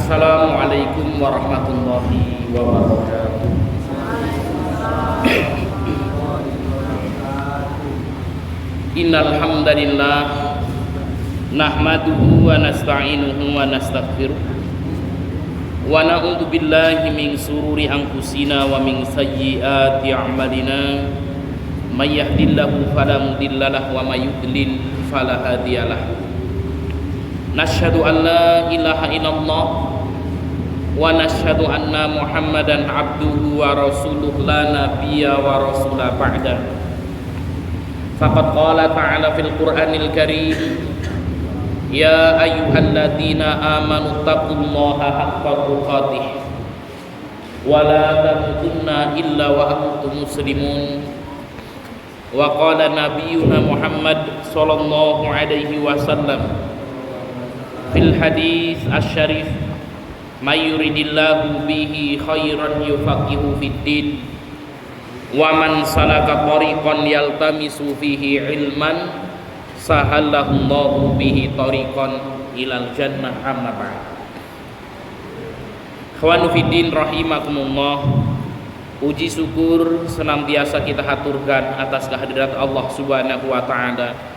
Assalamualaikum warahmatullahi wabarakatuh. Innal hamdalillah nahmaduhu wa nasta'inuhu wa nastaghfiruh wa na'udzu billahi min sururi anfusina wa min sayyiati a'malina may yahdihillahu fala mudilla lahu wa may yudlil fala hadiyalah. Nashhadu an la ilaha illallah wa nashhadu anna Muhammadan abduhu wa rasuluh la nabiyya wa rasula ba'da. Faqad qala ta'ala fil Qur'anil Karim, ya ayyuhalladzina amanu taqullaha haqqa tuqatih wa la tamutunna illa wa antum muslimun. Wa qala nabiyyuna Muhammad sallallahu alaihi wasallam fil hadis asy-syarif, may yuridillahu bihi khairan yufaqihu fid din wa man salaka tariqan yaltamisu fihi ilman sahallallahu bihi tariqan ilal jannah. Amma ba'd. Ikhwanu fiddin rahimakumullah, puji syukur senantiasa kita haturkan atas kehadirat Allah Subhanahu wa taala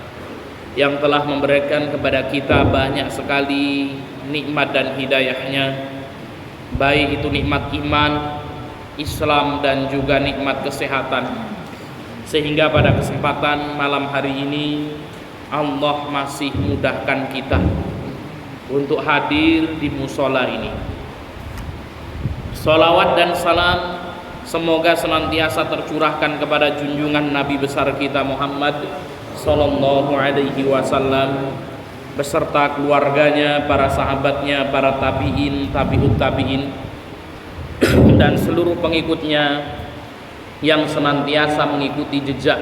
yang telah memberikan kepada kita banyak sekali nikmat dan hidayahnya, baik itu nikmat iman, Islam, dan juga nikmat kesehatan, sehingga pada kesempatan malam hari ini Allah masih mudahkan kita untuk hadir di musola ini. Sholawat dan salam semoga senantiasa tercurahkan kepada junjungan Nabi besar kita Muhammad sallallahu alaihi wasallam beserta keluarganya, para sahabatnya, para tabi'in, tabi'ut tabi'in, dan seluruh pengikutnya yang senantiasa mengikuti jejak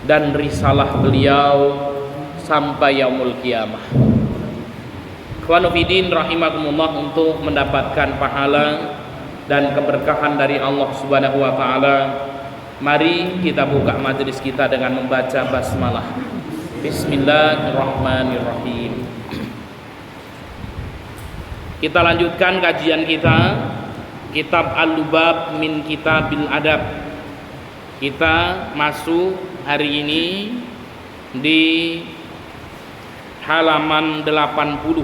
dan risalah beliau sampai yaumul qiyamah. Ikhwanu fiddin rahimakumullah, untuk mendapatkan pahala dan keberkahan dari Allah Subhanahu wa taala, mari kita buka majelis kita dengan membaca basmalah. Bismillahirrahmanirrahim. Kita lanjutkan kajian kita Kitab Al-Lubab min Kitabil Adab. Kita masuk hari ini di halaman 80.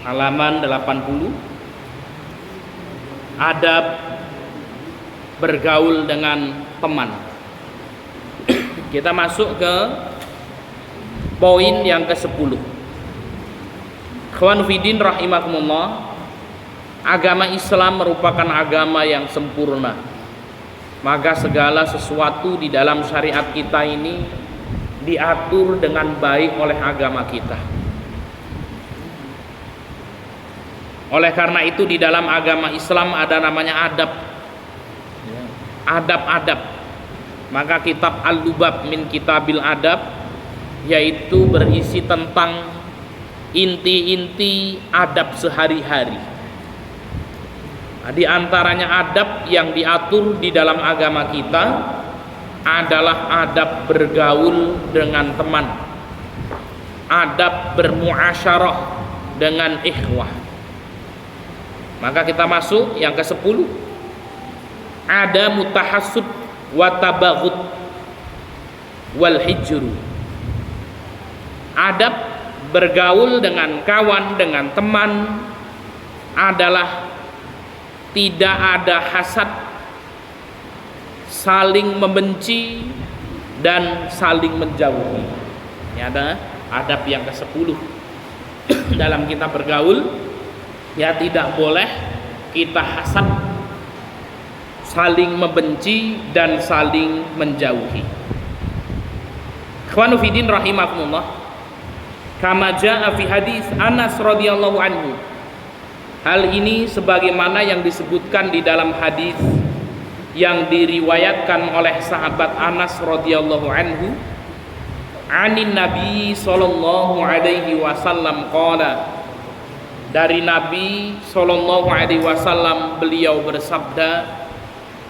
Halaman 80. Adab bergaul dengan teman. Kita masuk ke poin yang ke-10. Ikhwan fiddin rahimakumullah, agama Islam merupakan agama yang sempurna. Maka segala sesuatu di dalam syariat kita ini diatur dengan baik oleh agama kita. Oleh karena itu di dalam agama Islam ada namanya adab. Adab-adab. Maka kitab Al-Lubab min Kitabil Adab yaitu berisi tentang inti-inti adab sehari-hari. Nah, di antaranya adab yang diatur di dalam agama kita adalah adab bergaul dengan teman, adab bermuasyarah dengan ikhwah. Maka kita masuk yang ke-10, ada mutahassud wa tabaghut wal hijru. Adab bergaul dengan kawan, dengan teman adalah tidak ada hasad, saling membenci dan saling menjauhi. Ini ada adab yang ke-10 dalam kita bergaul. Ya, tidak boleh kita hasad, saling membenci dan saling menjauhi. Ikhwanu fiddin rahimakumullah, kama jaa fi hadis Anas radhiyallahu anhu. Hal ini sebagaimana yang disebutkan di dalam hadis yang diriwayatkan oleh sahabat Anas radhiyallahu anhu, anin Nabi sallallahu alaihi wasallam qala, dari Nabi sallallahu alaihi wasallam beliau bersabda,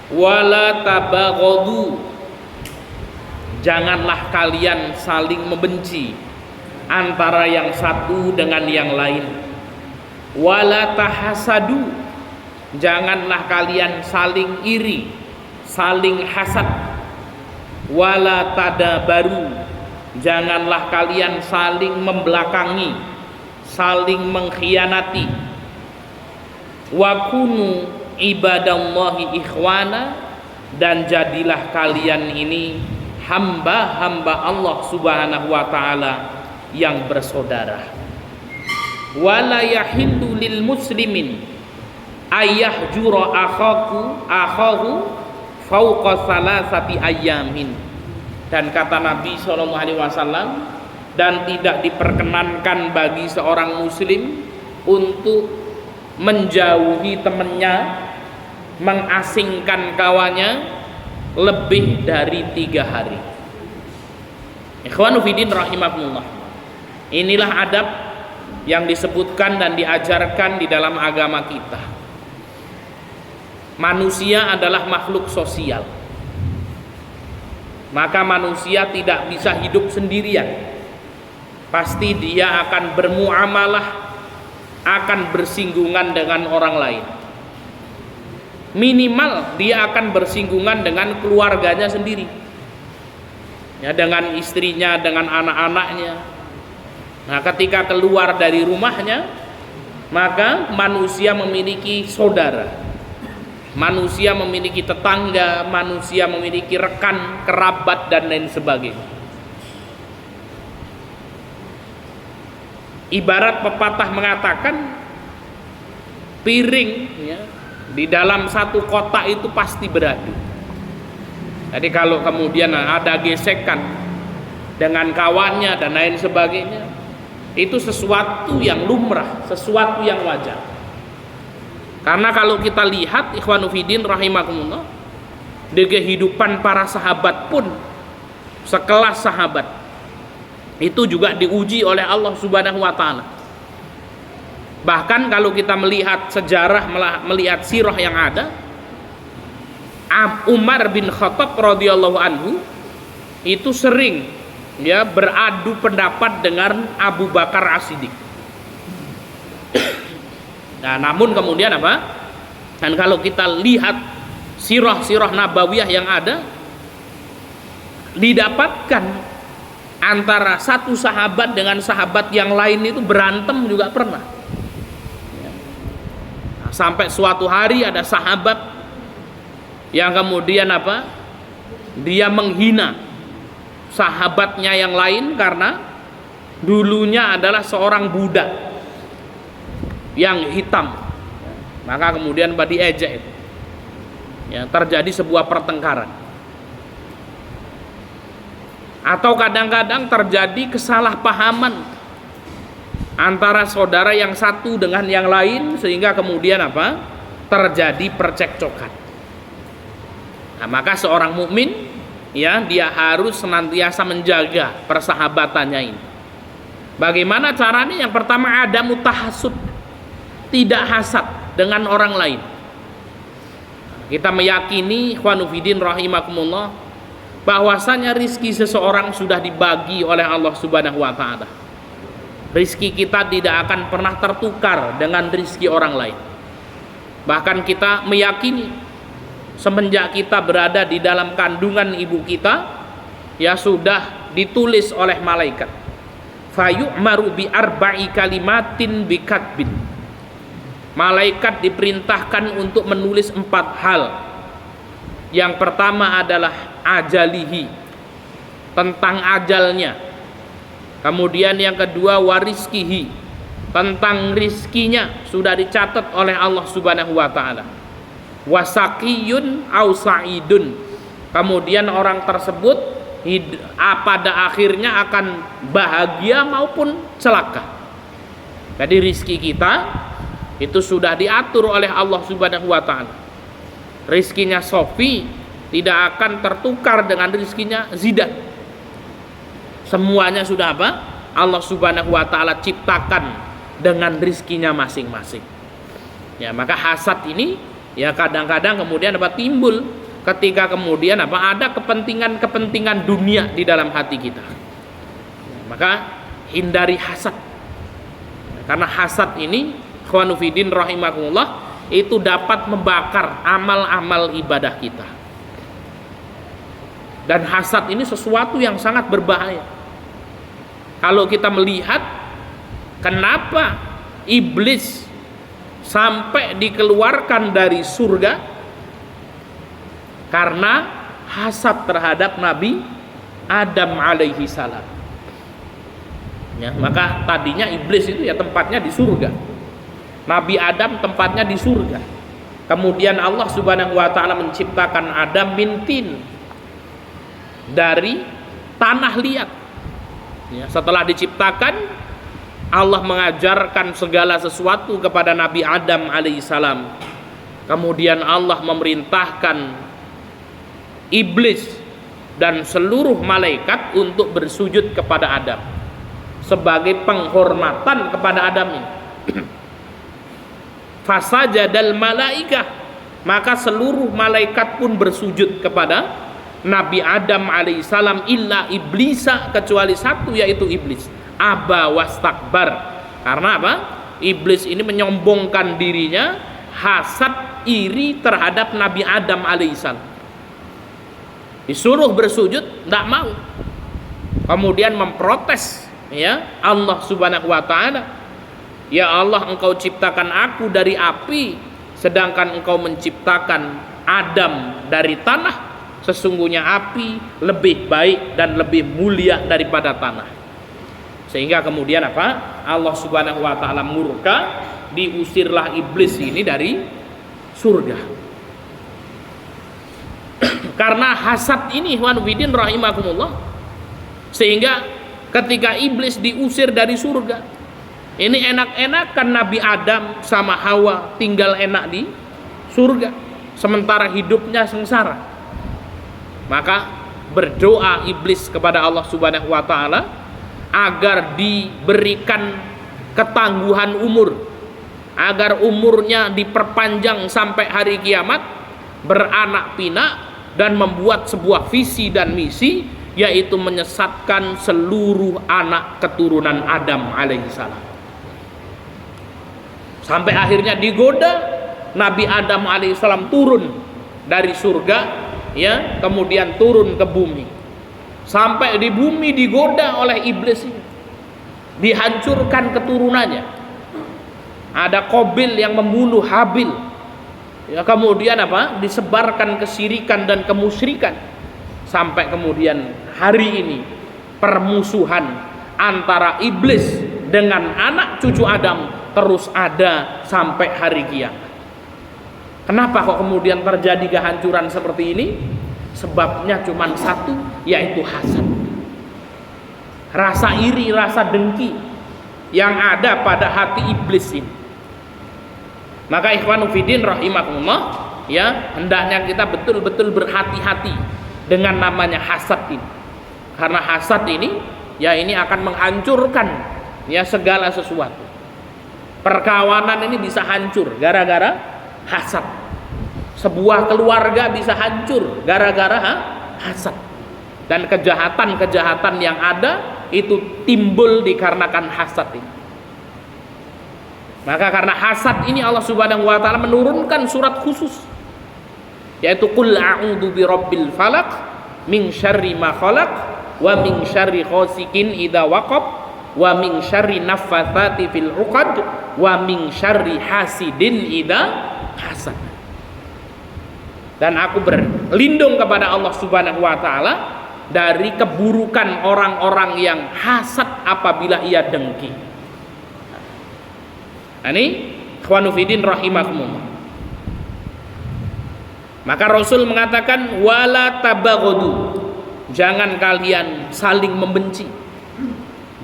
wala tabaghadu, janganlah kalian saling membenci antara yang satu dengan yang lain. Wala tahasadu, janganlah kalian saling iri, saling hasad. Wala tadabaru, janganlah kalian saling membelakangi, saling mengkhianati. Wa kunu ibadallahi ikhwana, dan jadilah kalian ini hamba-hamba Allah Subhanahu wa taala yang bersaudara. Wala yahillu lil muslimin ayyahjura akhahu fauqa salasati ayyamin. Dan kata Nabi SAW, dan tidak diperkenankan bagi seorang muslim untuk menjauhi temannya, mengasingkan kawannya lebih dari 3 hari. Ikhwanu fiddin rahimakumullah. Inilah adab yang disebutkan dan diajarkan di dalam agama kita. Manusia adalah makhluk sosial, maka manusia tidak bisa hidup sendirian. Pasti dia akan bermuamalah, akan bersinggungan dengan orang lain. Minimal dia akan bersinggungan dengan keluarganya sendiri, ya, dengan istrinya, dengan anak-anaknya. Nah, ketika keluar dari rumahnya, maka manusia memiliki saudara, manusia memiliki tetangga, manusia memiliki rekan, kerabat, dan lain sebagainya. Ibarat pepatah mengatakan, piring, ya, di dalam satu kotak itu pasti beradu. Jadi kalau kemudian ada gesekan dengan kawannya dan lain sebagainya, itu sesuatu yang lumrah, sesuatu yang wajar. Karena kalau kita lihat ikhwanu fiddin rahimakumullah, di kehidupan para sahabat pun, sekelas sahabat itu juga diuji oleh Allah Subhanahu wa taala. Bahkan kalau kita melihat sejarah, melihat sirah yang ada, Umar bin Khattab radhiyallahu anhu itu sering, ya, beradu pendapat dengan Abu Bakar As-Siddiq. Nah, namun kemudian apa? Dan kalau kita lihat sirah-sirah nabawiyah yang ada, didapatkan antara satu sahabat dengan sahabat yang lain itu berantem juga pernah. Nah, sampai suatu hari ada sahabat yang kemudian apa? Dia menghina sahabatnya yang lain karena dulunya adalah seorang budak yang hitam. Maka kemudian diejek, ya, terjadi sebuah pertengkaran. Atau kadang-kadang terjadi kesalahpahaman antara saudara yang satu dengan yang lain, sehingga kemudian apa? Terjadi percekcokan. Nah, maka seorang mukmin, ya, dia harus senantiasa menjaga persahabatannya ini. Bagaimana caranya? Yang pertama, ada mutahasud, tidak hasad dengan orang lain. Kita meyakini ikhwanu fiddin rahimakumullah, bahwasanya rizki seseorang sudah dibagi oleh Allah Subhanahu wa taala. Rizki kita tidak akan pernah tertukar dengan rizki orang lain. Bahkan kita meyakini semenjak kita berada di dalam kandungan ibu kita, ya, sudah ditulis oleh malaikat. Fayu'maru bi arba'i kalimatin bi katbin. Malaikat diperintahkan untuk menulis 4 hal. Yang pertama adalah ajalihi, tentang ajalnya. Kemudian yang kedua warizkihi, tentang rizkinya sudah dicatat oleh Allah Subhanahu wa taala. Wasaqiyun au sa'idun, kemudian orang tersebut pada akhirnya akan bahagia maupun celaka. Jadi rizki kita itu sudah diatur oleh Allah Subhanahu wa taala. Rizkinya Sofi tidak akan tertukar dengan rizkinya Zidan. Semuanya sudah apa? Allah Subhanahu wa taala ciptakan dengan rizkinya masing-masing. Ya, maka hasad ini, ya, kadang-kadang kemudian apa? Timbul ketika kemudian apa? Ada kepentingan-kepentingan dunia di dalam hati kita. Ya, maka hindari hasad. Karena hasad ini ikhwanufidin rahimakumullah, itu dapat membakar amal-amal ibadah kita. Dan hasad ini sesuatu yang sangat berbahaya. Kalau kita melihat kenapa iblis sampai dikeluarkan dari surga, karena hasad terhadap Nabi Adam alaihi salam. Ya, maka tadinya iblis itu ya tempatnya di surga. Nabi Adam tempatnya di surga. Kemudian Allah Subhanahu wa taala menciptakan Adam min tin, dari tanah liat. Ya, setelah diciptakan, Allah mengajarkan segala sesuatu kepada Nabi Adam alaihissalam. Kemudian Allah memerintahkan iblis dan seluruh malaikat untuk bersujud kepada Adam sebagai penghormatan kepada Adam ini. Fasajadal malaikah, maka seluruh malaikat pun bersujud kepada Nabi Adam alaihissalam illa iblisa, kecuali satu, yaitu iblis. Aba wastakbar. Karena apa? Iblis ini menyombongkan dirinya, hasad, iri terhadap Nabi Adam alaihissalam. Disuruh bersujud, tidak mau. Kemudian memprotes, ya Allah Subhanahu wa taala, ya Allah, engkau ciptakan aku dari api, sedangkan engkau menciptakan Adam dari tanah. Sesungguhnya api lebih baik dan lebih mulia daripada tanah. Sehingga kemudian apa? Allah Subhanahu wa taala murka, diusirlah iblis ini dari surga. Karena hasad ini, ikhwanufidin rahimakumullah, sehingga ketika iblis diusir dari surga, ini enak-enakan Nabi Adam sama Hawa tinggal enak di surga, sementara hidupnya sengsara. Maka berdoa iblis kepada Allah Subhanahu wa taala agar diberikan ketangguhan umur, agar umurnya diperpanjang sampai hari kiamat, beranak pinak, dan membuat sebuah visi dan misi, yaitu menyesatkan seluruh anak keturunan Adam alaihissalam. Sampai akhirnya digoda, Nabi Adam alaihissalam turun dari surga, ya, kemudian turun ke bumi. Sampai di bumi digoda oleh iblis ini, dihancurkan keturunannya. Ada Qabil yang membunuh Habil, ya, kemudian apa? Disebarkan kesyirikan dan kemusyrikan. Sampai kemudian hari ini permusuhan antara iblis dengan anak cucu Adam terus ada sampai hari kiamat. Kenapa kok kemudian terjadi kehancuran seperti ini? Sebabnya cuma satu, yaitu hasad. Rasa iri, rasa dengki yang ada pada hati iblis ini. Maka ikhwanufidin rahimakumullah, ya, hendaknya kita betul-betul berhati-hati dengan namanya hasad ini. Karena hasad ini, ya, ini akan menghancurkan, ya, segala sesuatu. Perkawanan ini bisa hancur gara-gara hasad. Sebuah keluarga bisa hancur gara-gara hasad. Dan kejahatan-kejahatan yang ada itu timbul dikarenakan hasad ini. Maka karena hasad ini Allah Subhanahu wa taala menurunkan surat khusus, yaitu qul a'udzu birabbil falaq min syarri ma khalaq wa min syarri ghasikin idza waqab wa min syarri naffatsati fil 'uqad wa min syarri hasidin idza hasad. Dan aku berlindung kepada Allah Subhanahu wa taala dari keburukan orang-orang yang hasad apabila ia dengki. Nah, ini ikhwanufidin rahimakumullah. Maka Rasul mengatakan wala tabaghadu, jangan kalian saling membenci,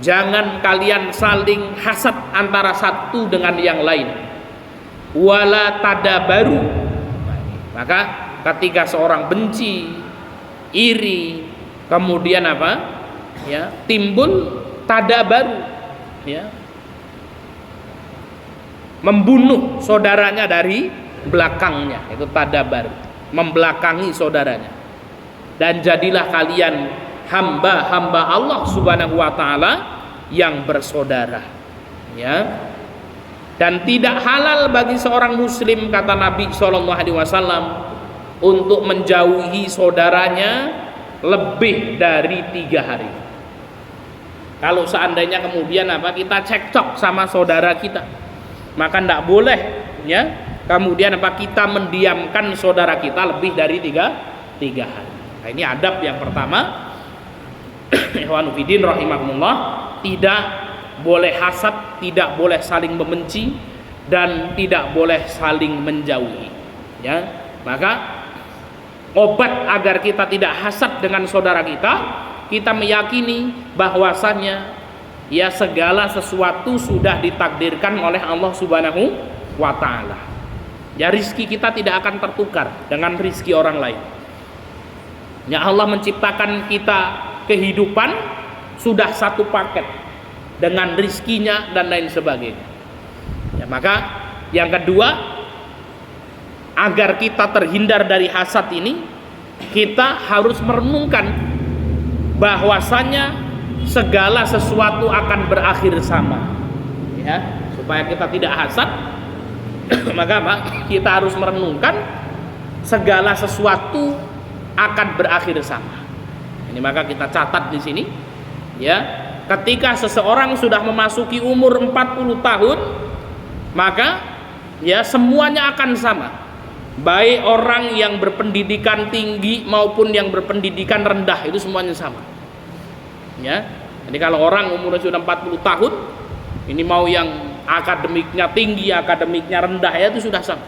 jangan kalian saling hasad antara satu dengan yang lain. Wala tadabaru, maka ketika seorang benci, iri, kemudian apa? Ya, timbul tadabaru, ya, membunuh saudaranya dari belakangnya, itu tadabaru, membelakangi saudaranya. Dan jadilah kalian hamba-hamba Allah Subhanahu wa taala yang bersaudara, ya. Dan tidak halal bagi seorang muslim, kata Nabi SAW, untuk menjauhi saudaranya lebih dari 3 hari. Kalau seandainya kemudian kita cekcok sama saudara kita, maka tidak boleh ya kemudian kita mendiamkan saudara kita lebih dari 3 hari. Nah, ini adab yang pertama. Ikhwan fillah rahimakumullah, tidak boleh hasad, tidak boleh saling membenci, dan tidak boleh saling menjauhi. Ya, maka obat agar kita tidak hasad dengan saudara kita meyakini bahwasannya ya segala sesuatu sudah ditakdirkan oleh Allah Subhanahu wa taala. Ya, rizki kita tidak akan tertukar dengan rizki orang lain. Ya, Allah menciptakan kita kehidupan sudah satu paket dengan rizkinya dan lain sebagainya. Ya, maka yang kedua, agar kita terhindar dari hasad ini, kita harus merenungkan bahwasanya segala sesuatu akan berakhir sama. Ya, supaya kita tidak hasad, maka kita harus merenungkan segala sesuatu akan berakhir sama. Ini maka kita catat di sini, ya, ketika seseorang sudah memasuki umur 40 tahun, maka ya semuanya akan sama. Baik orang yang berpendidikan tinggi maupun yang berpendidikan rendah, itu semuanya sama. Ya. Jadi kalau orang umurnya sudah 40 tahun, ini mau yang akademiknya tinggi, akademiknya rendah, ya itu sudah sama.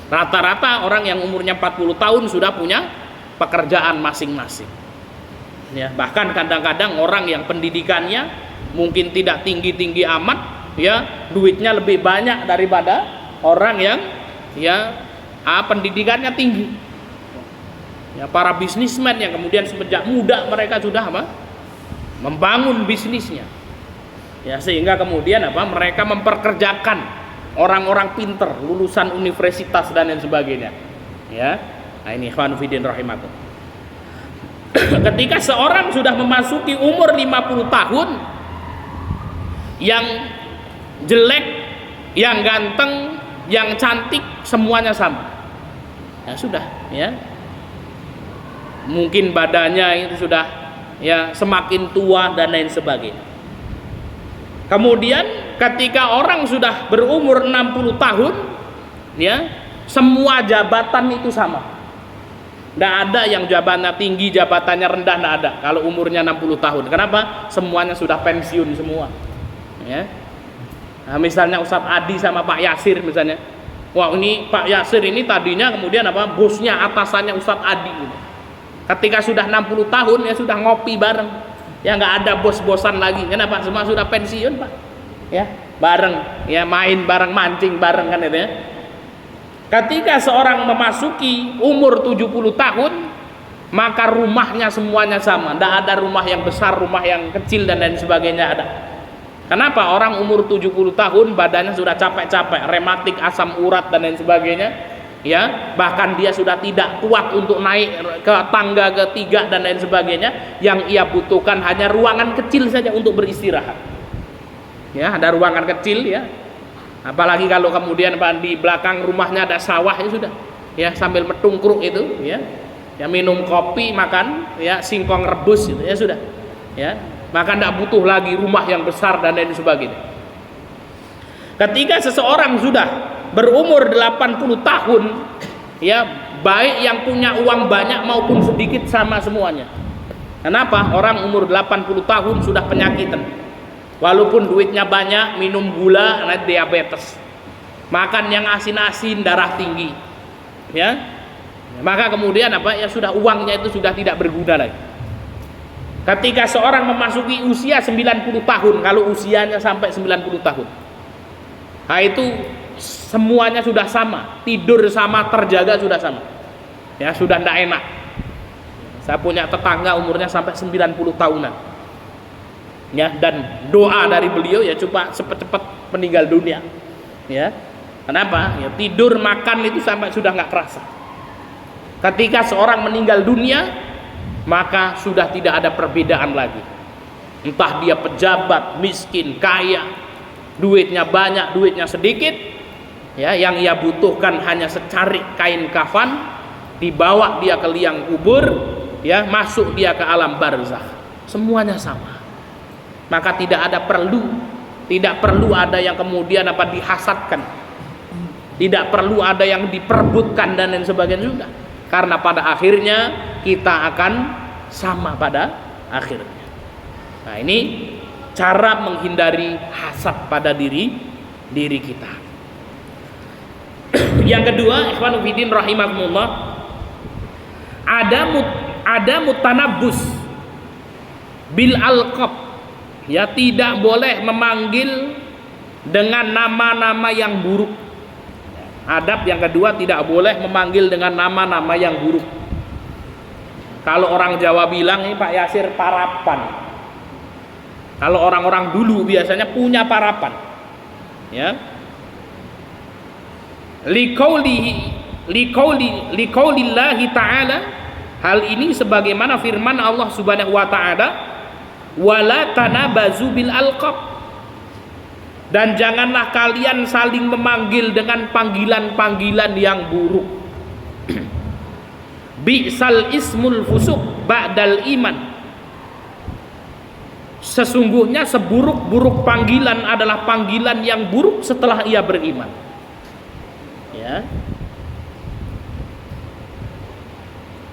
Rata-rata orang yang umurnya 40 tahun sudah punya pekerjaan masing-masing. Ya, bahkan kadang-kadang orang yang pendidikannya mungkin tidak tinggi-tinggi amat, ya, duitnya lebih banyak daripada orang yang pendidikannya tinggi. Ya, para bisnismen yang kemudian sejak muda mereka sudah membangun bisnisnya. Ya, sehingga kemudian mereka memperkerjakan orang-orang pinter, lulusan universitas dan lain sebagainya. Ya. Nah, ini ikhwan fillah rahimakumullah. Ketika seorang sudah memasuki umur 50 tahun, yang jelek, yang ganteng, yang cantik, semuanya sama. Ya sudah, ya. Mungkin badannya itu sudah ya semakin tua dan lain sebagainya. Kemudian ketika orang sudah berumur 60 tahun, ya, semua jabatan itu sama. Tidak ada yang jabatannya tinggi, jabatannya rendah, tidak ada. Kalau umurnya 60 tahun, kenapa? Semuanya sudah pensiun semua. Ya. Nah, misalnya Ustadz Adi sama Pak Yasir misalnya. Wah, ini Pak Yasir ini tadinya kemudian bosnya, atasannya Ustadz Adi. Ketika sudah 60 tahun, ya sudah ngopi bareng. Ya nggak ada bos-bosan lagi. Kenapa? Semua sudah pensiun, Pak. Ya, bareng, ya main bareng, mancing bareng kan itu ya. Ketika seorang memasuki umur 70 tahun, maka rumahnya semuanya sama. Tidak ada rumah yang besar, rumah yang kecil dan lain sebagainya ada. Kenapa? Orang umur 70 tahun badannya sudah capek-capek, rematik, asam urat dan lain sebagainya. Ya, bahkan dia sudah tidak kuat untuk naik ke tangga ketiga dan lain sebagainya. Yang ia butuhkan hanya ruangan kecil saja untuk beristirahat. Ya, ada ruangan kecil, ya. Apalagi kalau kemudian di belakang rumahnya ada sawah, ya sudah, ya sambil metungkruk itu, ya minum kopi, makan, ya singkong rebus, gitu, ya sudah, ya maka tidak butuh lagi rumah yang besar dan lain sebagainya. Ketika seseorang sudah berumur 80 tahun, ya baik yang punya uang banyak maupun sedikit sama semuanya. Kenapa? Orang umur 80 tahun sudah penyakitan. Walaupun duitnya banyak, minum gula, nanti diabetes. Makan yang asin-asin, darah tinggi. Ya. Maka kemudian ya sudah, uangnya itu sudah tidak berguna lagi. Ketika seorang memasuki usia 90 tahun, kalau usianya sampai 90 tahun. Nah, itu semuanya sudah sama, tidur sama, terjaga sudah sama. Ya, sudah tidak enak. Saya punya tetangga umurnya sampai 90 tahunan. Ya, dan doa dari beliau ya coba cepat-cepat meninggal dunia. Ya. Kenapa? Ya tidur makan itu sampai sudah nggak kerasa. Ketika seorang meninggal dunia, maka sudah tidak ada perbedaan lagi. Entah dia pejabat, miskin, kaya, duitnya banyak, duitnya sedikit, ya, yang ia butuhkan hanya secarik kain kafan, dibawa dia ke liang kubur, ya, masuk dia ke alam barzakh, semuanya sama. Maka tidak perlu ada yang kemudian dihasadkan, tidak perlu ada yang diperebutkan dan lain sebagainya, sudah, karena pada akhirnya kita akan sama pada akhirnya. Nah, ini cara menghindari hasad pada diri kita. Yang kedua, ikhwanu fiddin rahimakumullah, ada mutanabbus bil alqab, ya, tidak boleh memanggil dengan nama-nama yang buruk. Adab yang kedua, tidak boleh memanggil dengan nama-nama yang buruk. Kalau orang Jawa bilang, ini Pak Yasir parapan. Kalau orang-orang dulu biasanya punya parapan, ya. Liqaulillahi ta'ala, hal ini sebagaimana firman Allah Subhanahu wa ta'ala, wala tanabazu bil alqab, dan janganlah kalian saling memanggil dengan panggilan-panggilan yang buruk. Bi'sal ismul fusuq ba'dal iman, sesungguhnya seburuk-buruk panggilan adalah panggilan yang buruk setelah ia beriman. Ya.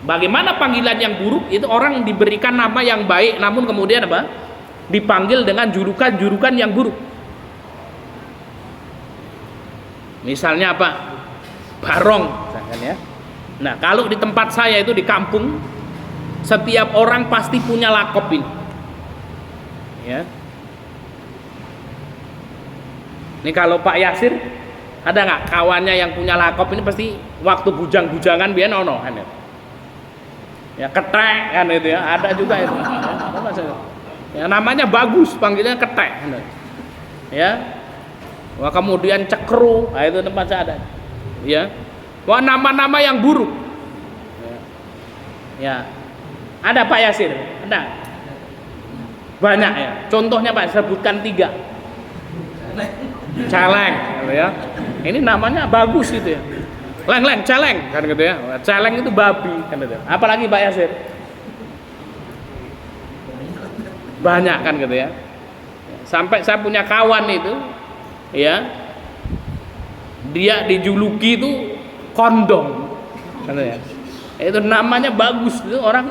Bagaimana panggilan yang buruk? Itu orang diberikan nama yang baik, namun kemudian dipanggil dengan julukan-julukan yang buruk. Misalnya Barong, misalkan, ya. Nah, kalau di tempat saya itu di kampung, setiap orang pasti punya lakop ini. Ya. Ini kalau Pak Yasir, ada nggak kawannya yang punya lakop ini, pasti waktu bujang-bujangan biar ono kan ya. Ya, ketek kan itu ya, ada juga itu. Ya, namanya bagus, panggilnya ketek kan. Ya. Wah, kemudian cekru, nah itu tempat saya ada. Ya. Wah, nama-nama yang buruk. Ya. Ada Pak Yasir? Ada. Banyak, ya. Contohnya Pak, sebutkan 3. Celeng, gitu ya. Ini namanya bagus gitu ya. Leng, celeng kan gitu ya. Celeng itu babi kan gitu. Apalagi Pak Yasir? Banyak kan gitu ya. Sampai saya punya kawan itu, ya. Dia dijuluki itu kondom. Kan ya. Itu namanya bagus itu orang.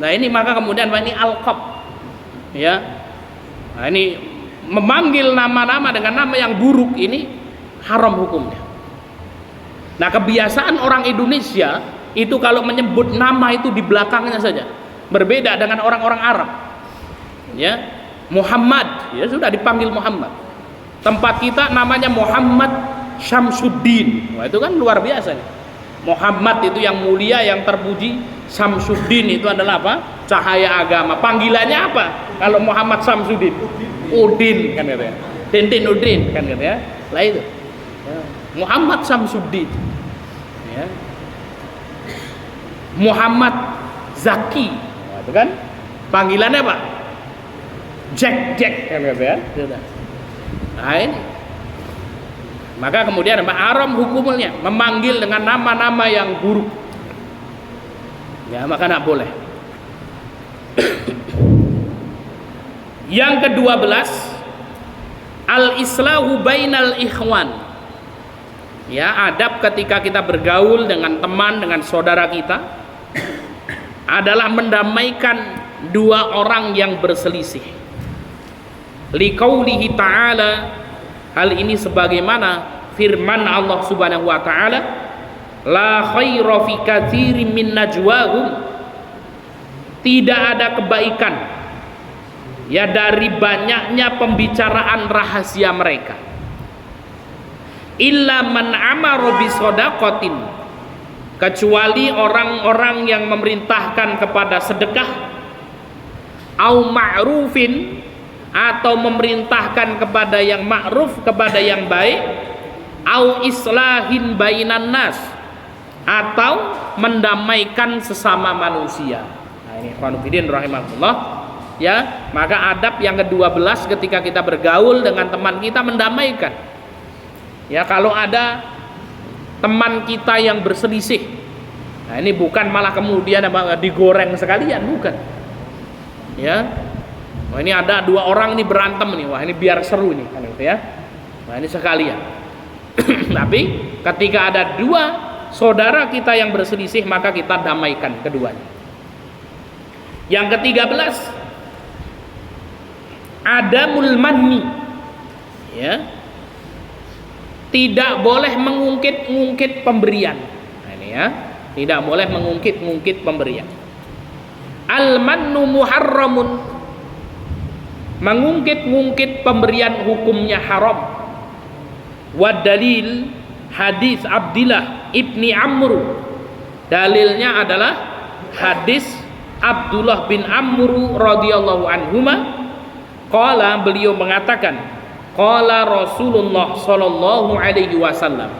Nah, ini maka kemudian ini alqab. Ya, nah, ini memanggil nama-nama dengan nama yang buruk ini haram hukumnya. Nah, kebiasaan orang Indonesia itu kalau menyebut nama itu di belakangnya saja, berbeda dengan orang-orang Arab. Ya, Muhammad, ya sudah dipanggil Muhammad. Tempat kita namanya Muhammad Syamsuddin. Wah, itu kan luar biasa nih. Muhammad itu yang mulia, yang terpuji. Syamsuddin itu adalah cahaya agama. Panggilannya apa? Kalau Muhammad Syamsuddin, Udin kan gitu ya. Tintin Udin kan gitu ya. Lah itu. Ya. Muhammad Syamsuddin. Ya. Muhammad Zaki. Nah, itu kan panggilannya apa? Jack kan gitu ya. Nah, ini. Maka kemudian haram hukumnya memanggil dengan nama-nama yang buruk. Ya, maka tidak boleh. Yang ke-12, al-islahu bainal ikhwan. Ya, adab ketika kita bergaul dengan teman, dengan saudara kita adalah mendamaikan dua orang yang berselisih. Liqaulihi ta'ala, hal ini sebagaimana firman Allah Subhanahu wa taala, la khaira fi katsirin min najwahum, tidak ada kebaikan ya dari banyaknya pembicaraan rahasia mereka, illa man amara bi shadaqatin, kecuali orang-orang yang memerintahkan kepada sedekah, au ma'rufin, atau memerintahkan kepada yang ma'ruf, kepada yang baik, au islahin bainan nas, atau mendamaikan sesama manusia. Nah, ini ikhwan fillah rahimakumullah, ya, maka adab yang ke-12 ketika kita bergaul dengan teman kita mendamaikan. Ya, kalau ada teman kita yang berselisih, nah ini bukan malah kemudian digoreng sekalian, bukan. Ya, wah ini ada dua orang ini berantem nih, wah ini biar seru nih, kan gitu ya. Nah ini sekalian. Tapi ketika ada dua saudara kita yang berselisih, maka kita damaikan keduanya. Yang ke-13, adamul manni, ya, tidak boleh mengungkit-ungkit pemberian. Nah ini ya, tidak boleh mengungkit-ungkit pemberian. Al-mannu muharramun, mengungkit-ungkit pemberian hukumnya haram. Wa dalil hadis Abdullah ibni Amr, dalilnya adalah hadis Abdullah bin Amr radhiyallahu anhuma. Qala, beliau mengatakan, qala Rasulullah sallallahu alaihi wasallam,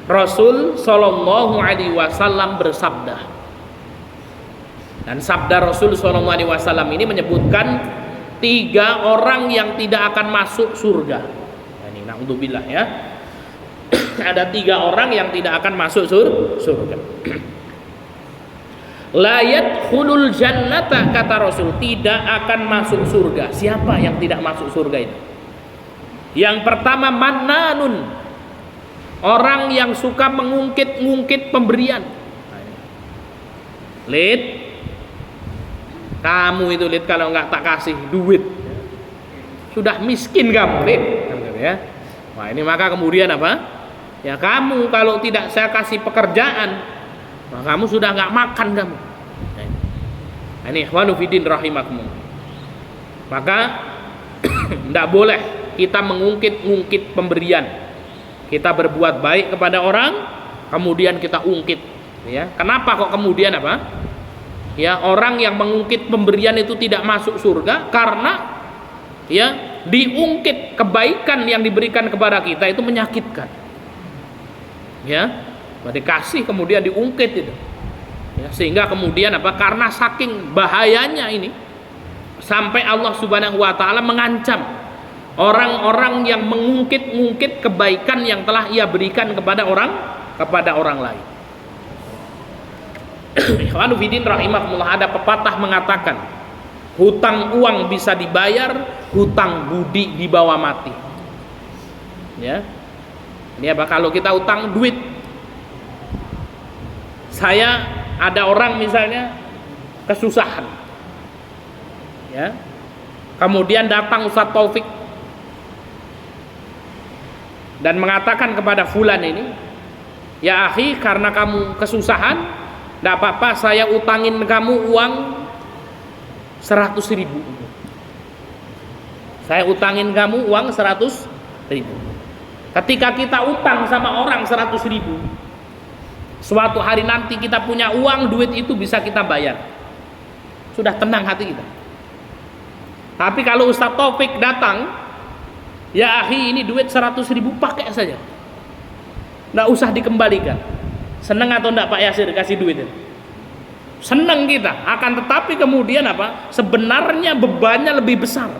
Rasul sallallahu alaihi wasallam bersabda. Dan sabda Rasul sallallahu alaihi wasallam ini menyebutkan 3 orang yang tidak akan masuk surga. Nah, ini naudzubillah ya. Ada 3 orang yang tidak akan masuk surga. La yadkhulul jannata, kata Rasul, tidak akan masuk surga. Siapa yang tidak masuk surga itu? Yang pertama mannanun, orang yang suka mengungkit-ungkit pemberian. Lid, kamu itu Lid, kalau nggak tak kasih duit sudah miskin kamu, Lid. Ya. Wah ini maka kemudian apa? Ya kamu kalau tidak saya kasih pekerjaan, maka kamu sudah nggak makan kamu. Nah, ini ikhwanu fiddin rahimakumullah. Maka tidak boleh kita mengungkit-ungkit pemberian. Kita berbuat baik kepada orang, kemudian kita ungkit. Ya, kenapa kok kemudian apa? Ya, orang yang mengungkit pemberian itu tidak masuk surga karena ya diungkit kebaikan yang diberikan kepada kita itu menyakitkan. Ya, dikasih kemudian diungkit itu. Ya, sehingga kemudian apa? Karena saking bahayanya ini sampai Allah Subhanahu wa taala mengancam orang-orang yang mengungkit-ungkit kebaikan yang telah ia berikan kepada orang lain. Ikhwanu fiddin rahimakumullah, ada pepatah mengatakan, hutang uang bisa dibayar, hutang budi dibawa mati. Ya. Ini apa? Kalau kita utang duit, saya ada orang misalnya kesusahan, ya, kemudian datang Ustaz Taufik dan mengatakan kepada fulan ini, ya akhi, karena kamu kesusahan, tidak apa-apa, saya utangin kamu uang 100.000. Saya utangin kamu uang 100.000. Ketika kita utang sama orang 100.000, suatu hari nanti kita punya uang, duit itu bisa kita bayar, sudah tenang hati kita. Tapi kalau Ustaz Taufik datang, ya akhi, ini duit 100.000, pakai saja, nggak usah dikembalikan. Seneng atau enggak Pak Yasir kasih duit itu? Seneng kita, akan tetapi kemudian apa? Sebenarnya bebannya lebih besar.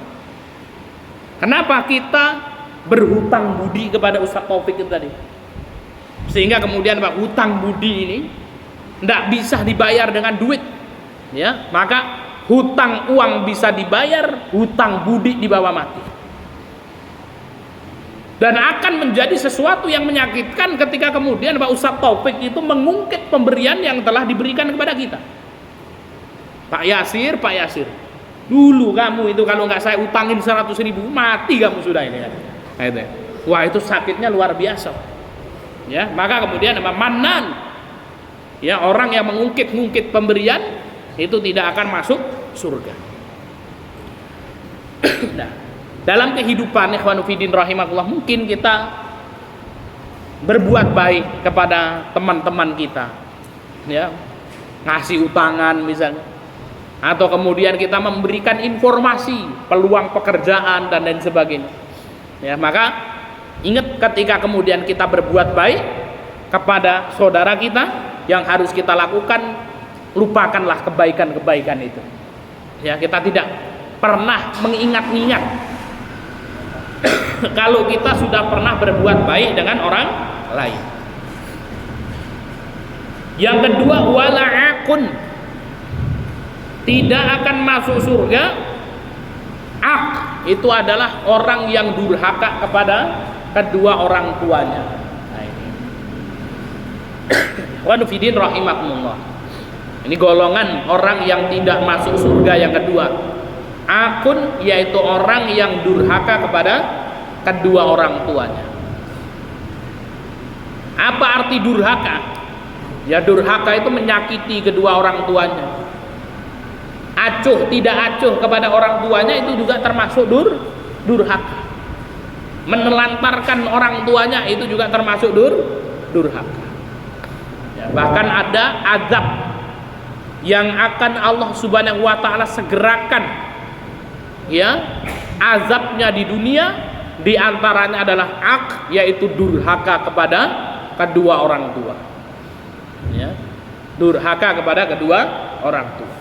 Kenapa? Kita berhutang budi kepada Ustaz Taufik itu tadi. Sehingga kemudian Pak, hutang budi ini tidak bisa dibayar dengan duit, ya, maka hutang uang bisa dibayar, hutang budi dibawa mati. Dan akan menjadi sesuatu yang menyakitkan ketika kemudian Pak Ustaz Taufik itu mengungkit pemberian yang telah diberikan kepada kita. Pak Yasir, dulu kamu itu kalau nggak saya utangin 100.000, mati kamu sudah ini kan. Wah itu sakitnya luar biasa. Ya, maka kemudian nama mannan, ya, orang yang mengungkit-ungkit pemberian itu tidak akan masuk surga. Nah, dalam kehidupan ikhwanu fiddin rahimakumullah, mungkin kita berbuat baik kepada teman-teman kita, ya, ngasih utangan misalnya, atau kemudian kita memberikan informasi peluang pekerjaan dan lain sebagainya. Ya, maka ingat ketika kemudian kita berbuat baik kepada saudara kita, yang harus kita lakukan, lupakanlah kebaikan-kebaikan itu. Ya, kita tidak pernah mengingat-ingat kalau kita sudah pernah berbuat baik dengan orang lain. Yang kedua, wala'akun, tidak akan masuk surga. Ak itu adalah orang yang durhaka kepada kedua orang tuanya. Nah, ini. Wa nufidin rahimakumullah. Ini golongan orang yang tidak masuk surga yang kedua. Akun yaitu orang yang durhaka kepada kedua orang tuanya. Apa arti durhaka? Ya, durhaka itu menyakiti kedua orang tuanya. Acuh tidak acuh kepada orang tuanya itu juga termasuk durhaka. Menelantarkan orang tuanya itu juga termasuk durhaka. Ya, bahkan ada azab yang akan Allah Subhanahu wa taala segerakan, ya, azabnya di dunia, di antaranya adalah ak, yaitu durhaka kepada kedua orang tua. Ya, durhaka kepada kedua orang tua.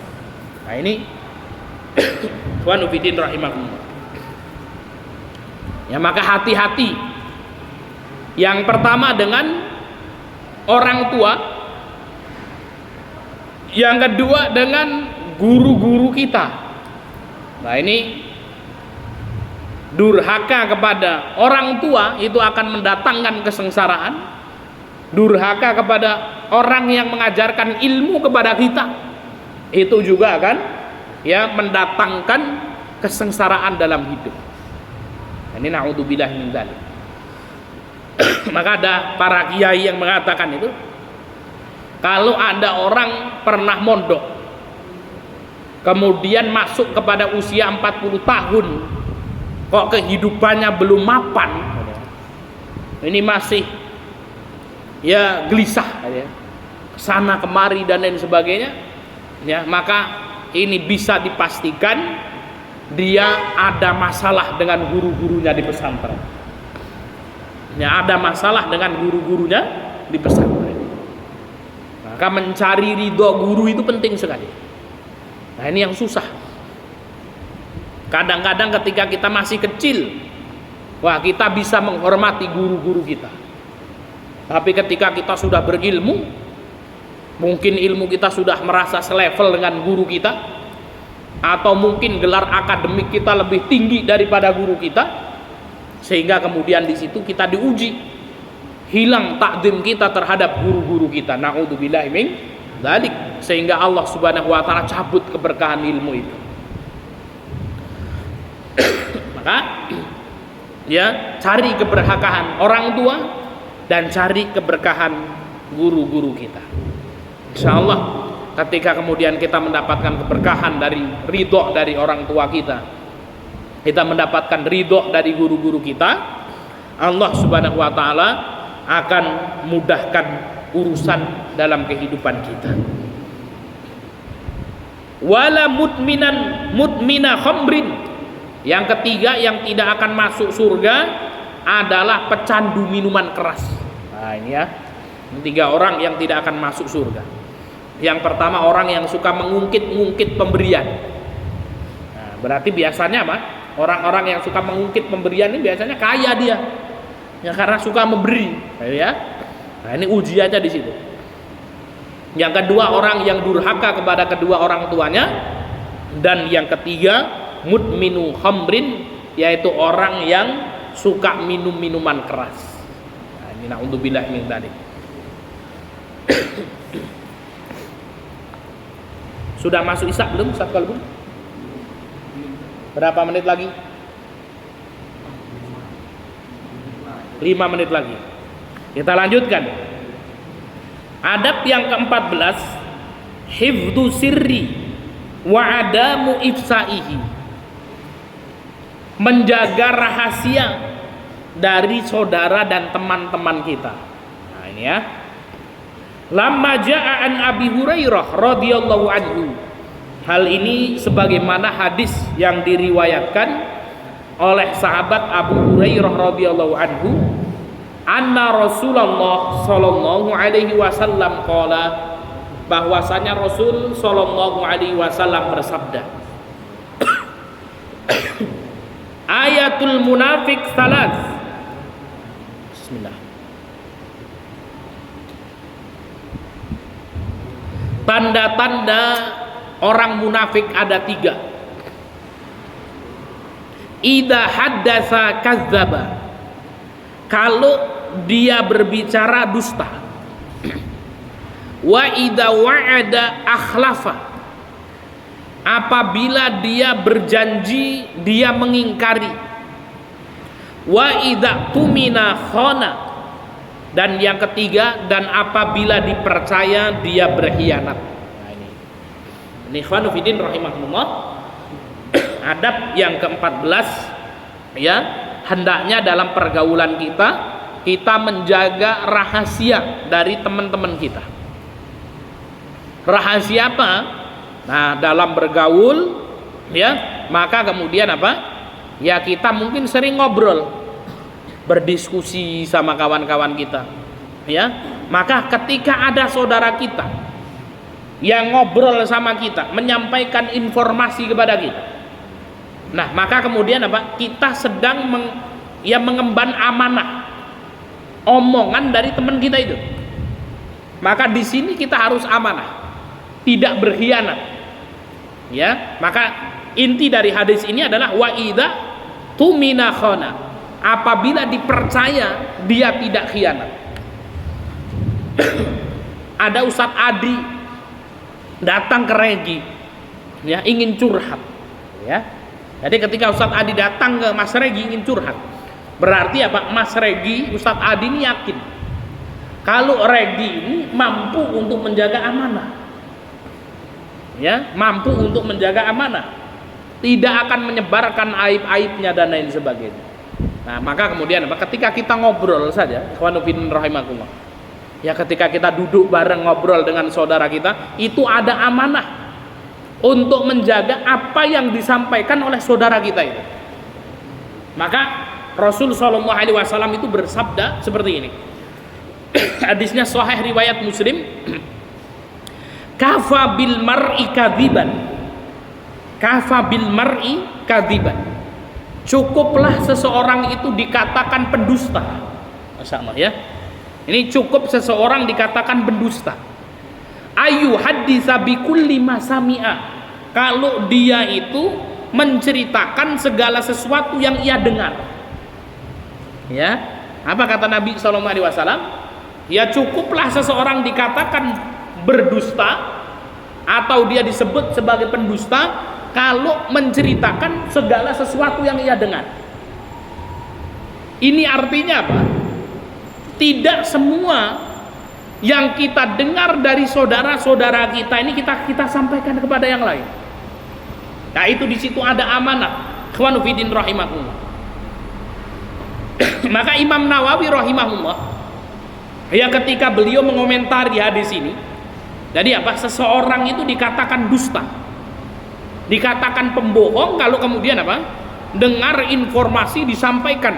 Nah, ini wa nufidin rahimahumullah. Ya, maka hati-hati. Yang pertama dengan orang tua, yang kedua dengan guru-guru kita. Nah, ini durhaka kepada orang tua itu akan mendatangkan kesengsaraan. Durhaka kepada orang yang mengajarkan ilmu kepada kita itu juga akan, ya, mendatangkan kesengsaraan dalam hidup. Ini naudzubillah min dzalik. Maka ada para kiai yang mengatakan itu, kalau ada orang pernah mondok kemudian masuk kepada usia 40 tahun kok kehidupannya belum mapan, ini masih, ya, gelisah, ya, sana kemari dan lain sebagainya, ya, maka ini bisa dipastikan dia ada masalah dengan guru-gurunya di pesantren. Ya, ada masalah dengan guru-gurunya di pesantren. Maka mencari ridho guru itu penting sekali. Nah, ini yang susah. Kadang-kadang ketika kita masih kecil, wah, kita bisa menghormati guru-guru kita. Tapi ketika kita sudah berilmu, mungkin ilmu kita sudah merasa selevel dengan guru kita, atau mungkin gelar akademik kita lebih tinggi daripada guru kita, sehingga kemudian di situ kita diuji, hilang takdim kita terhadap guru-guru kita. Naudzubillahi min dzalik, sehingga Allah Subhanahu wa taala cabut keberkahan ilmu itu. Maka, ya, cari keberkahan orang tua dan cari keberkahan guru-guru kita. Insyaallah ketika kemudian kita mendapatkan keberkahan dari ridho dari orang tua kita, kita mendapatkan ridho dari guru-guru kita, Allah Subhanahu wa taala akan mudahkan urusan dalam kehidupan kita. Wala mutmina khamrin. Yang ketiga yang tidak akan masuk surga adalah pecandu minuman keras. Nah, ini, ya, ini 3 orang yang tidak akan masuk surga. Yang pertama, orang yang suka mengungkit-ungkit pemberian. Nah, berarti biasanya apa? Orang-orang yang suka mengungkit pemberian ini biasanya kaya dia, ya, karena suka memberi, ya. Nah, ini ujiannya di situ. Yang kedua, orang yang durhaka kepada kedua orang tuanya. Dan yang ketiga, mudminu khamrin, yaitu orang yang suka minum minuman keras. Nah, ini naudzubillah min dzalik. Sudah masuk isya belum, Ustaz Qalbun? Berapa menit lagi? 5 menit lagi. Kita lanjutkan. Adab yang ke-14, hifdzu sirri wa adamu ifsaihi. Menjaga rahasia dari saudara dan teman-teman kita. Nah, ini, ya. Lamma jaa an Abi Hurairah radhiyallahu anhu. Hal ini sebagaimana hadis yang diriwayatkan oleh sahabat Abu Hurairah radhiyallahu anhu, anna Rasulullah sallallahu alaihi wasallam qala, bahwasanya Rasul sallallahu alaihi wasallam bersabda, Ayatul munafik salas. Bismillah. Tanda-tanda orang munafik ada 3. Idza haddasa kadzdzaba. Kalau dia berbicara dusta. Wa idza wa'ada akhlafa. Apabila dia berjanji, dia mengingkari. Wa idza tumina khana. Dan yang ketiga, dan apabila dipercaya dia berkhianat. Nah ini ikhwanu fiddin rahimahumullah. Adab yang ke-14, ya, hendaknya dalam pergaulan kita menjaga rahasia dari teman-teman kita. Rahasia apa? Nah, dalam bergaul, ya, maka kemudian apa? Ya, kita mungkin sering ngobrol, berdiskusi sama kawan-kawan kita, ya. Maka ketika ada saudara kita yang ngobrol sama kita, menyampaikan informasi kepada kita, nah, maka kemudian apa? Kita sedang mengemban amanah omongan dari teman kita itu. Maka di sini kita harus amanah, tidak berkhianat. Ya, maka inti dari hadis ini adalah wa idza tumina khana. Apabila dipercaya dia tidak khianat. Ada Ustadz Adi datang ke Regi, ya, ingin curhat, ya. Jadi ketika Ustadz Adi datang ke Mas Regi ingin curhat, berarti apa? Mas Regi, Ustadz Adi ini yakin kalau Regi ini mampu untuk menjaga amanah, ya, mampu untuk menjaga amanah, tidak akan menyebarkan aib-aibnya dan lain sebagainya. Nah, maka kemudian apa? Ketika kita ngobrol saja, ikhwanu fiddin rahimakumullah, ya, ketika kita duduk bareng ngobrol dengan saudara kita, itu ada amanah untuk menjaga apa yang disampaikan oleh saudara kita itu. Maka Rasul Shallallahu Alaihi Wasallam itu bersabda seperti ini. Hadisnya sahih riwayat Muslim. Kafa bil mar'i kadziban. Kafa bil mar'i kadziban. Cukuplah seseorang itu dikatakan pendusta. Masya Allah, ya. Ini cukup seseorang dikatakan pendusta. Ayu haditsa bikulli ma sami'a. Kalau dia itu menceritakan segala sesuatu yang ia dengar. Ya, apa kata Nabi SAW? Ya, cukuplah seseorang dikatakan berdusta atau dia disebut sebagai pendusta kalau menceritakan segala sesuatu yang ia dengar. Ini artinya apa? Tidak semua yang kita dengar dari saudara-saudara kita ini kita sampaikan kepada yang lain. Nah, itu di situ ada amanah. Ikhwanu fiddin rahimahullah. Maka Imam Nawawi rahimahullah, ya, ketika beliau mengomentari hadis ini, jadi apa? Seseorang itu dikatakan dusta, dikatakan pembohong kalau kemudian apa? Dengar informasi disampaikan,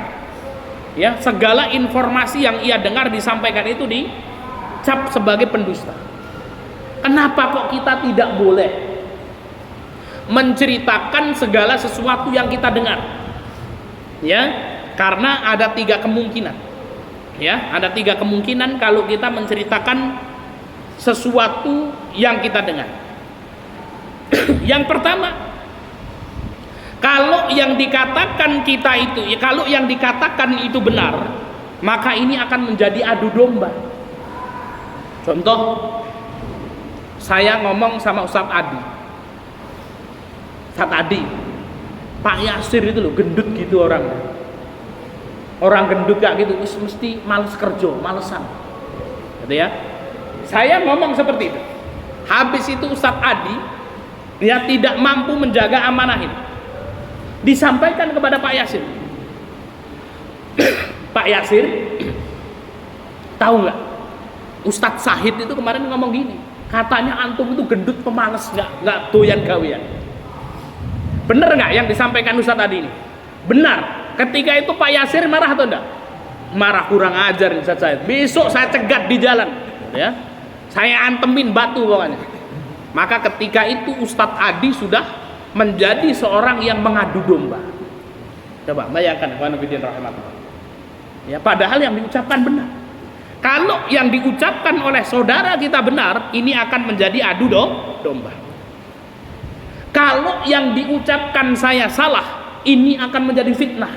ya, segala informasi yang ia dengar disampaikan itu dicap sebagai pendusta. Kenapa kok kita tidak boleh menceritakan segala sesuatu yang kita dengar? Ya, karena ada 3 kemungkinan. Ya, ada 3 kemungkinan kalau kita menceritakan sesuatu yang kita dengar. Yang pertama, kalau yang dikatakan kita itu, ya, kalau yang dikatakan itu benar, maka ini akan menjadi adu domba. Contoh, saya ngomong sama Ustadz Adi. Ustadz Adi, Pak Yasir itu loh, gendut gitu orangnya. Orang gendut gak gitu, mesti males kerja, malesan. Gitu ya. Saya ngomong seperti itu. Habis itu Ustadz Adi, dia tidak mampu menjaga amanah ini. Disampaikan kepada Pak Yasir. Pak Yasir, tahu nggak? Ustadz Sahid itu kemarin ngomong gini, katanya antum itu gendut pemalas, nggak doyan gawean. Bener nggak yang disampaikan Ustadz Adi ini? Benar. Ketika itu Pak Yasir marah atau enggak? Marah, kurang ajar Ustadz Sahid. Besok saya cegat di jalan, ya. Saya antemin batu pokoknya. Maka ketika itu Ustadz Adi sudah menjadi seorang yang mengadu domba. Coba bayangkan, ikhwanuddin rahimahullah. Ya, padahal yang diucapkan benar. Kalau yang diucapkan oleh saudara kita benar, ini akan menjadi adu domba. Kalau yang diucapkan saya salah, ini akan menjadi fitnah.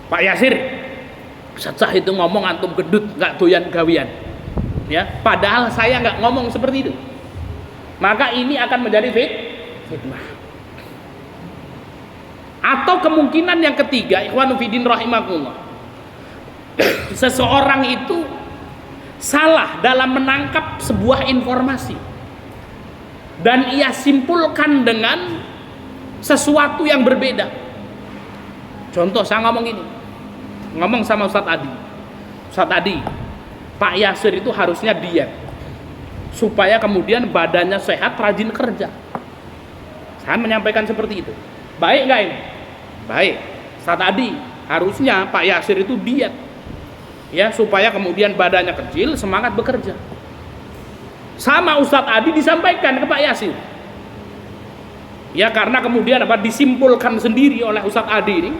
Pak Yasir, Ustaz itu ngomong antum gendut, nggak doyan gawian. Ya, padahal saya nggak ngomong seperti itu. Maka ini akan menjadi fitnah. Atau kemungkinan yang ketiga, ikhwanuddin rahimakumullah, seseorang itu salah dalam menangkap sebuah informasi dan ia simpulkan dengan sesuatu yang berbeda. Contoh, saya ngomong sama Ustadz Adi, Pak Yasir itu harusnya diet supaya kemudian badannya sehat, rajin kerja. Saya menyampaikan seperti itu. Baik nggak ini? Baik. Ustadz Adi, harusnya Pak Yasir itu diet, ya, supaya kemudian badannya kecil, semangat bekerja. Sama Ustadz Adi disampaikan ke Pak Yasir. Ya, karena kemudian disimpulkan sendiri oleh Ustadz Adi ini.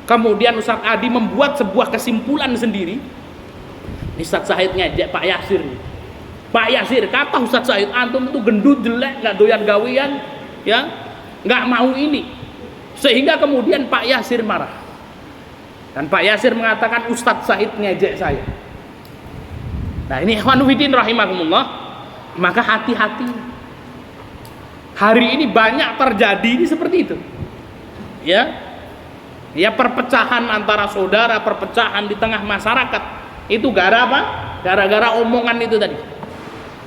Kemudian Ustadz Adi membuat sebuah kesimpulan sendiri. Ustadz Said ngejek Pak Yasir. Pak Yasir, kata Ustadz Said, antum itu gendut, jelek, nggak doyan gawean, ya, nggak mau ini. Sehingga kemudian Pak Yasir marah. Dan Pak Yasir mengatakan Ustadz Said ngejek saya. Nah, ini ikhwanuddin rahimakumullah. Maka hati-hati. Hari ini banyak terjadi ini seperti itu. Ya, perpecahan antara saudara, perpecahan di tengah masyarakat. Itu gara apa? Gara-gara omongan itu tadi.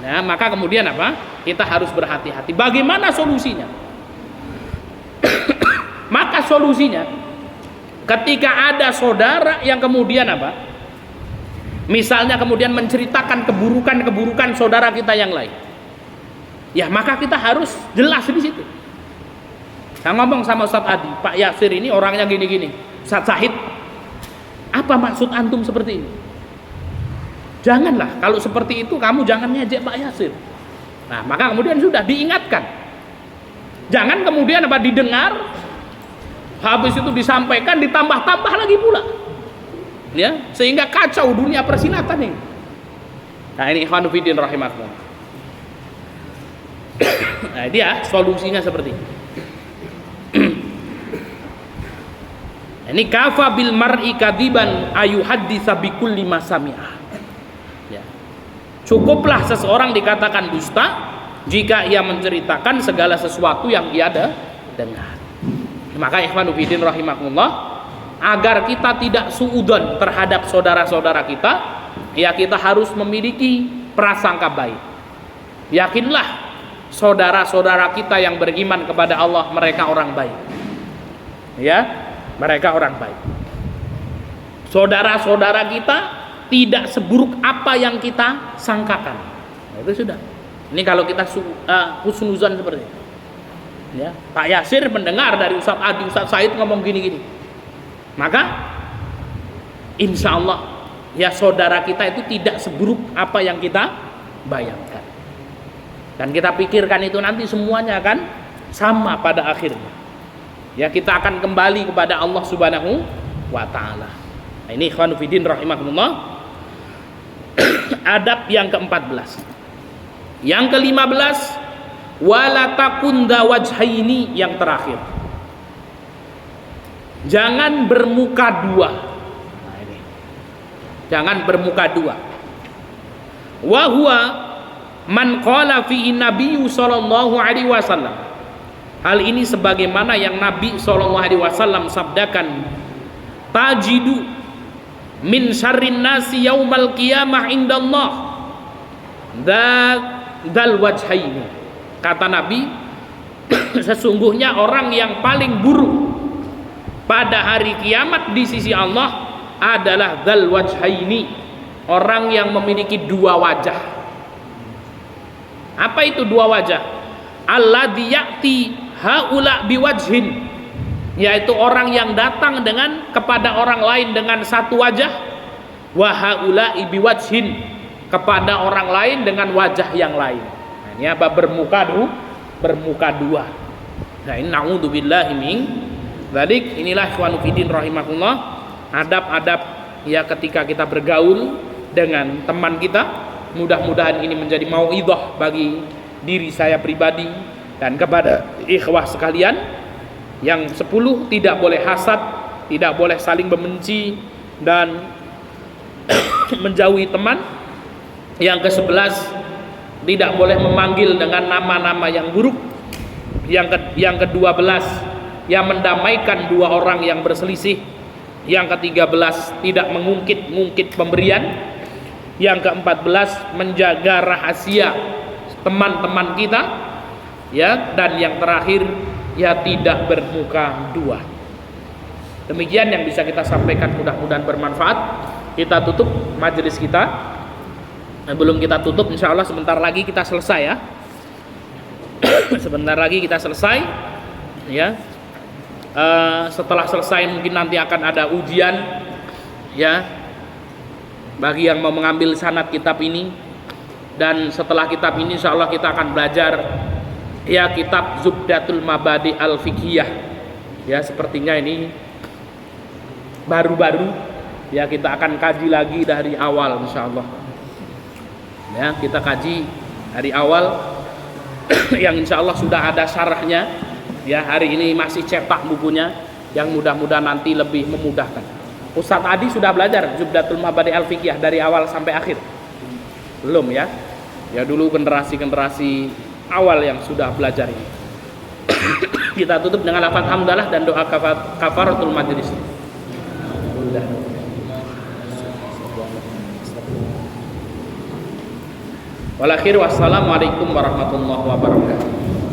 Nah, maka kemudian apa? Kita harus berhati-hati. Bagaimana solusinya? Maka solusinya, ketika ada saudara yang kemudian apa? Misalnya kemudian menceritakan keburukan-keburukan saudara kita yang lain. Ya, maka kita harus jelas di situ. Saya ngomong sama Ustadz Adi, Pak Yasir ini orangnya gini-gini. Ustadz Said, apa maksud antum seperti ini? Janganlah, kalau seperti itu kamu jangan ngejek Pak Yasir. Nah, maka kemudian sudah diingatkan. Jangan kemudian didengar, habis itu disampaikan, ditambah-tambah lagi pula. Ya, sehingga kacau dunia persilatan ini. Nah, ini ikhwanuddin rahimakumullah. Nah, dia solusinya seperti ini. Ini kafa bil mar'i kadiban ayuhadditsa bikulli ma sami'a. Ya. Cukuplah seseorang dikatakan dusta jika ia menceritakan segala sesuatu yang ia dengar. Maka ikhwanuddin rahimakumullah, agar kita tidak suudzon terhadap saudara-saudara kita, ya, kita harus memiliki prasangka baik. Yakinlah saudara-saudara kita yang beriman kepada Allah, mereka orang baik. Ya, mereka orang baik. Saudara-saudara kita tidak seburuk apa yang kita sangkakan. Nah, itu sudah. Ini kalau kita husnuzan seperti itu. Ya, Pak Yasir mendengar dari Ustadz Adi, Ustadz Said ngomong gini-gini. Maka insya Allah, ya, saudara kita itu tidak seburuk apa yang kita bayangkan. Dan kita pikirkan itu nanti semuanya akan sama pada akhirnya. Ya, kita akan kembali kepada Allah Subhanahu wa ta'ala. Nah, ini ikhwanuddin rahimahumullah. Adab yang ke-14. Yang ke-15, wala takunda wajhaini, yang terakhir. Jangan bermuka dua. Nah, ini. Jangan bermuka dua. Wa huwa man qala fi nabiyyu sallallahu alaihi wasallam. Hal ini sebagaimana yang Nabi sallallahu alaihi wasallam sabdakan, tajidu min syarrin nasi yaumal qiyamah indallah dzal wajhaini. Kata Nabi, sesungguhnya orang yang paling buruk pada hari kiamat di sisi Allah adalah dzal wajhaini, orang yang memiliki dua wajah. Apa itu dua wajah? Alladzi ya'ti haula biwajhin, yaitu orang yang datang dengan kepada orang lain dengan satu wajah, wa haula biwajhin, kepada orang lain dengan wajah yang lain. Nah, ini apa? Bermuka dua. Nah, ini na'udzubillahi min dzalik. Inilah ikhwanu fiddin rahimakumullah, adab-adab ya ketika kita bergaul dengan teman kita. Mudah-mudahan ini menjadi mauidhah bagi diri saya pribadi dan kepada ikhwah sekalian. Yang 10, tidak boleh hasad, tidak boleh saling membenci dan menjauhi teman. Yang ke-11, tidak boleh memanggil dengan nama-nama yang buruk. Yang ke-12, yang mendamaikan dua orang yang berselisih. Yang ke-13, tidak mengungkit-ungkit pemberian. Yang ke-14, menjaga rahasia teman-teman kita, ya. Dan yang terakhir, ya, tidak bermuka dua. Demikian yang bisa kita sampaikan, mudah-mudahan bermanfaat. Kita tutup majelis kita. Belum kita tutup, insya Allah sebentar lagi kita selesai, ya. Sebentar lagi kita selesai, ya. Setelah selesai mungkin nanti akan ada ujian, ya, bagi yang mau mengambil sanad kitab ini. Dan setelah kitab ini insya Allah kita akan belajar, ya, kitab Zubdatul Mabadi Al-Fiqhiyah, ya. Sepertinya ini baru-baru, ya, kita akan kaji lagi dari awal insya Allah, ya. Kita kaji dari awal yang insya Allah sudah ada syarahnya, ya. Hari ini masih cetak bukunya, yang mudah-mudahan nanti lebih memudahkan. Ustadz Adi sudah belajar Zubdatul Mabadi Al-Fiqhiyah dari awal sampai akhir? Belum, ya. Ya, dulu generasi-generasi awal yang sudah belajar ini. Kita tutup dengan lafaz hamdalah dan doa kafaratul majlis. Wal akhir, wassalamualaikum warahmatullahi wabarakatuh.